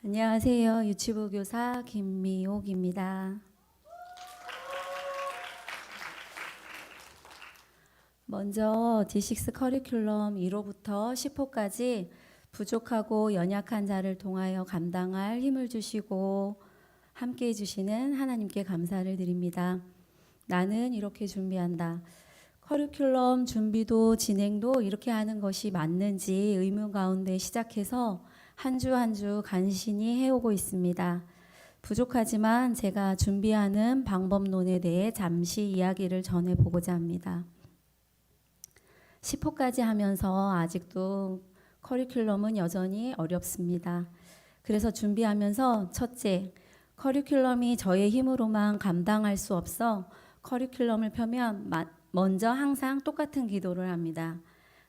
안녕하세요. 유치부 교사 김미옥입니다. 먼저 D6 커리큘럼 1호부터 10호까지 부족하고 연약한 자를 통하여 감당할 힘을 주시고 함께 해주시는 하나님께 감사를 드립니다. 나는 이렇게 준비한다. 커리큘럼 준비도 진행도 이렇게 하는 것이 맞는지 의문 가운데 시작해서 한 주 한 주 간신히 해오고 있습니다. 부족하지만 제가 준비하는 방법론에 대해 잠시 이야기를 전해보고자 합니다. 10호까지 하면서 아직도 커리큘럼은 여전히 어렵습니다. 그래서 준비하면서 첫째, 커리큘럼이 저의 힘으로만 감당할 수 없어 커리큘럼을 펴면 먼저 항상 똑같은 기도를 합니다.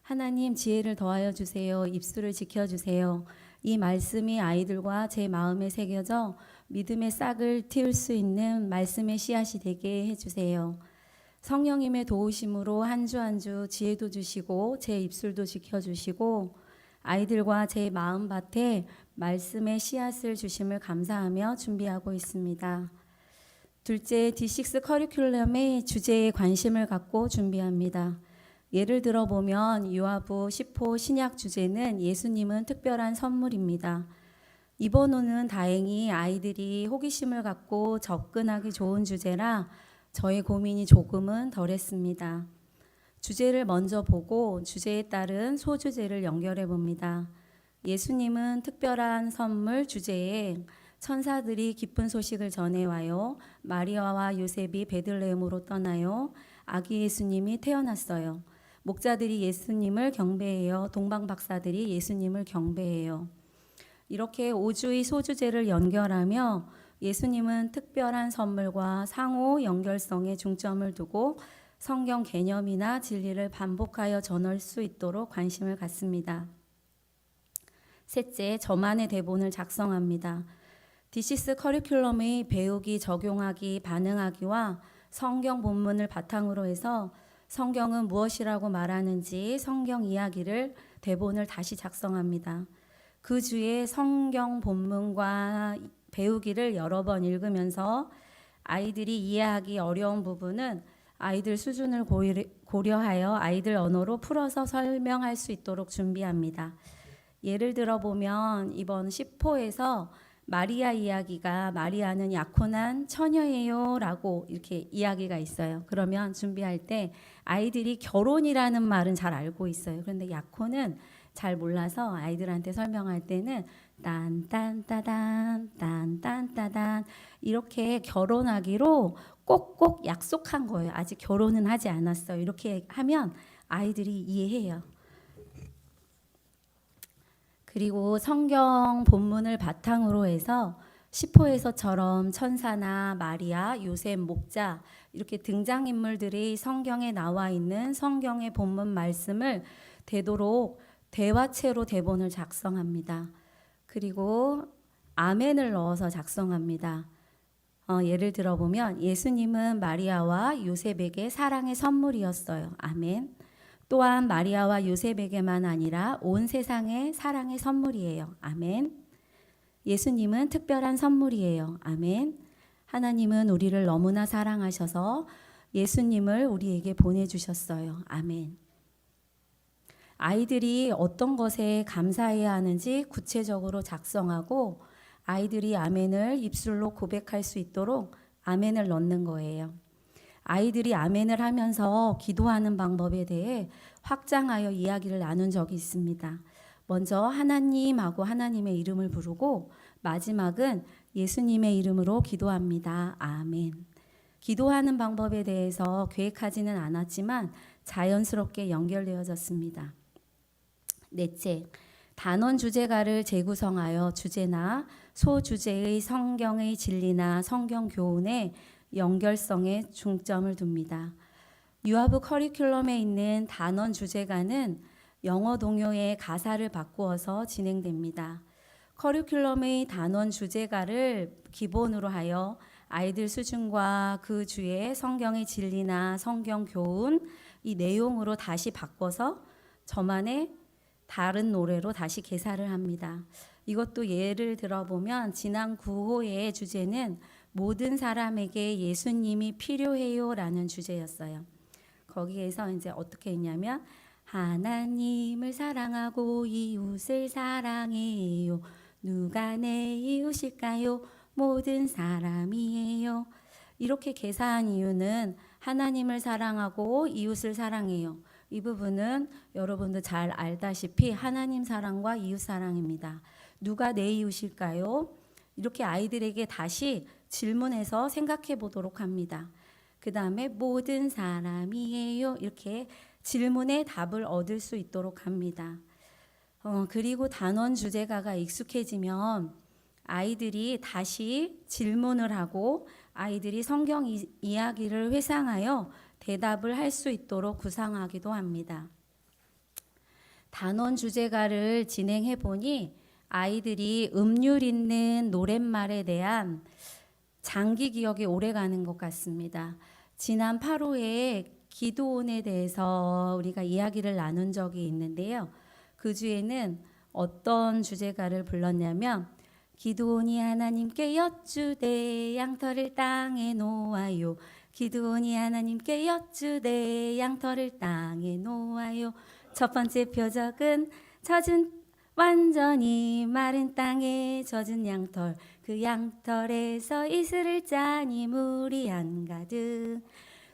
하나님 지혜를 더하여 주세요. 입술을 지켜주세요. 이 말씀이 아이들과 제 마음에 새겨져 믿음의 싹을 틔울 수 있는 말씀의 씨앗이 되게 해주세요. 성령님의 도우심으로 한 주 한 주 지혜도 주시고 제 입술도 지켜주시고 아이들과 제 마음밭에 말씀의 씨앗을 주심을 감사하며 준비하고 있습니다. 둘째, D6 커리큘럼의 주제에 관심을 갖고 준비합니다. 예를 들어보면 유아부 10호 신약 주제는 예수님은 특별한 선물입니다. 이번 호는 다행히 아이들이 호기심을 갖고 접근하기 좋은 주제라 저의 고민이 조금은 덜했습니다. 주제를 먼저 보고 주제에 따른 소주제를 연결해 봅니다. 예수님은 특별한 선물 주제에 천사들이 기쁜 소식을 전해와요. 마리아와 요셉이 베들레헴으로 떠나요. 아기 예수님이 태어났어요. 목자들이 예수님을 경배해요. 동방박사들이 예수님을 경배해요. 이렇게 5주의 소주제를 연결하며 예수님은 특별한 선물과 상호 연결성에 중점을 두고 성경 개념이나 진리를 반복하여 전할 수 있도록 관심을 갖습니다. 셋째, 저만의 대본을 작성합니다. D6 커리큘럼의 배우기, 적용하기, 반응하기와 성경 본문을 바탕으로 해서 성경은 무엇이라고 말하는지 성경 이야기를 대본을 다시 작성합니다. 그 주에 성경 본문과 배우기를 여러 번 읽으면서 아이들이 이해하기 어려운 부분은 아이들 수준을 고려하여 아이들 언어로 풀어서 설명할 수 있도록 준비합니다. 예를 들어보면 이번 10호에서 마리아 이야기가 마리아는 약혼한 처녀예요 라고 이렇게 이야기가 있어요. 그러면 준비할 때 아이들이 결혼이라는 말은 잘 알고 있어요. 그런데 약혼은 잘 몰라서 아이들한테 설명할 때는 딴딴따단 딴딴따단 이렇게 결혼하기로 꼭꼭 약속한 거예요. 아직 결혼은 하지 않았어요. 이렇게 하면 아이들이 이해해요. 그리고 성경 본문을 바탕으로 해서 10호에서처럼 천사나 마리아, 요셉, 목자 이렇게 등장인물들이 성경에 나와 있는 성경의 본문 말씀을 되도록 대화체로 대본을 작성합니다. 그리고 아멘을 넣어서 작성합니다. 예를 들어보면 예수님은 마리아와 요셉에게 사랑의 선물이었어요. 아멘. 또한 마리아와 요셉에게만 아니라 온 세상의 사랑의 선물이에요. 아멘. 예수님은 특별한 선물이에요. 아멘. 하나님은 우리를 너무나 사랑하셔서 예수님을 우리에게 보내주셨어요. 아멘. 아이들이 어떤 것에 감사해야 하는지 구체적으로 작성하고 아이들이 아멘을 입술로 고백할 수 있도록 아멘을 넣는 거예요. 아이들이 아멘을 하면서 기도하는 방법에 대해 확장하여 이야기를 나눈 적이 있습니다. 먼저 하나님하고 하나님의 이름을 부르고 마지막은 예수님의 이름으로 기도합니다. 아멘. 기도하는 방법에 대해서 계획하지는 않았지만 자연스럽게 연결되어졌습니다. 넷째, 단원 주제가를 재구성하여 주제나 소주제의 성경의 진리나 성경 교훈에 연결성에 중점을 둡니다. 유아부 커리큘럼에 있는 단원 주제가는 영어 동요의 가사를 바꾸어서 진행됩니다. 커리큘럼의 단원 주제가를 기본으로 하여 아이들 수준과 그 주의 성경의 진리나 성경 교훈 이 내용으로 다시 바꿔서 저만의 다른 노래로 다시 개사를 합니다. 이것도 예를 들어보면 지난 9호의 주제는 모든 사람에게 예수님이 필요해요라는 주제였어요. 거기에서 이제 어떻게 했냐면 하나님을 사랑하고 이웃을 사랑해요. 누가 내 이웃일까요? 모든 사람이에요. 이렇게 개사한 이유는 하나님을 사랑하고 이웃을 사랑해요. 이 부분은 여러분도 잘 알다시피 하나님 사랑과 이웃 사랑입니다. 누가 내 이웃일까요? 이렇게 아이들에게 다시 질문해서 생각해 보도록 합니다. 그 다음에 모든 사람이에요. 이렇게 질문에 답을 얻을 수 있도록 합니다. 그리고 단원 주제가가 익숙해지면 아이들이 다시 질문을 하고 아이들이 성경 이야기를 회상하여 대답을 할 수 있도록 구상하기도 합니다. 단원 주제가를 진행해 보니 아이들이 음률 있는 노랫말에 대한 장기 기억이 오래 가는 것 같습니다. 지난 8호에 기도원에 대해서 우리가 이야기를 나눈 적이 있는데요. 그 주에는 어떤 주제가를 불렀냐면 기도원이 하나님께 여쭈되 양털을 땅에 놓아요. 기도원이 하나님께 여쭈되 양털을 땅에 놓아요. 첫 번째 표적은 완전히 마른 땅에 젖은 양털, 그 양털에서 이슬을 짜니 물이 한가득.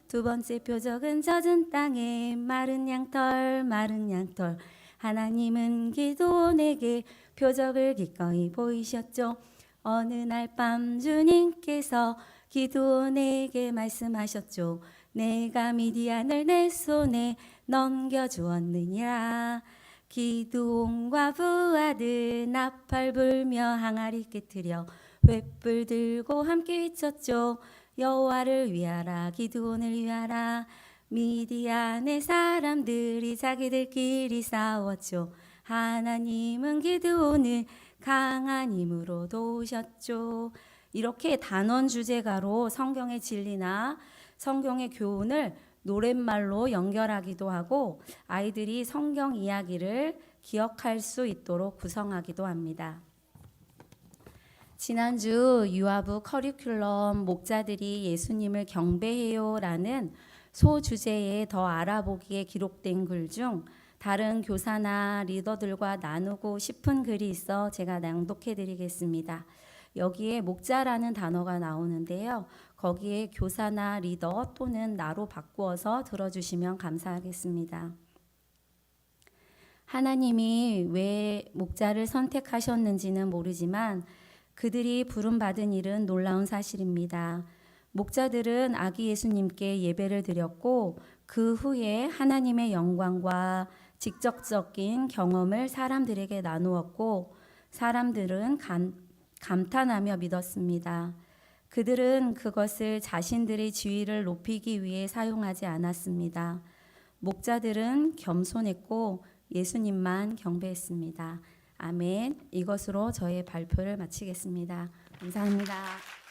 두 번째 표적은 젖은 땅에 마른 양털. 하나님은 기도원에게 표적을 기꺼이 보이셨죠. 어느 날 밤 주님께서 기도원에게 말씀하셨죠. 내가 미디안을 내 손에 넘겨주었느니라. 기드온과 부하들 나팔 불며 항아리 깨트려 횃불 들고 함께 외쳤죠. 여호와를 위하라, 기드온을 위하라. 미디안의 사람들이 자기들끼리 싸웠죠. 하나님은 기드온을 강한 힘으로 도우셨죠. 이렇게 단원 주제가로 성경의 진리나 성경의 교훈을 노랫말로 연결하기도 하고 아이들이 성경 이야기를 기억할 수 있도록 구성하기도 합니다. 지난주 유아부 커리큘럼 목자들이 예수님을 경배해요라는 소주제에 더 알아보기에 기록된 글 중 다른 교사나 리더들과 나누고 싶은 글이 있어 제가 낭독해 드리겠습니다. 여기에 목자라는 단어가 나오는데요. 거기에 교사나 리더 또는 나로 바꾸어서 들어주시면 감사하겠습니다. 하나님이 왜 목자를 선택하셨는지는 모르지만 그들이 부름받은 일은 놀라운 사실입니다. 목자들은 아기 예수님께 예배를 드렸고 그 후에 하나님의 영광과 직접적인 경험을 사람들에게 나누었고 사람들은 감탄하며 믿었습니다. 그들은 그것을 자신들의 지위를 높이기 위해 사용하지 않았습니다. 목자들은 겸손했고 예수님만 경배했습니다. 아멘. 이것으로 저의 발표를 마치겠습니다. 감사합니다.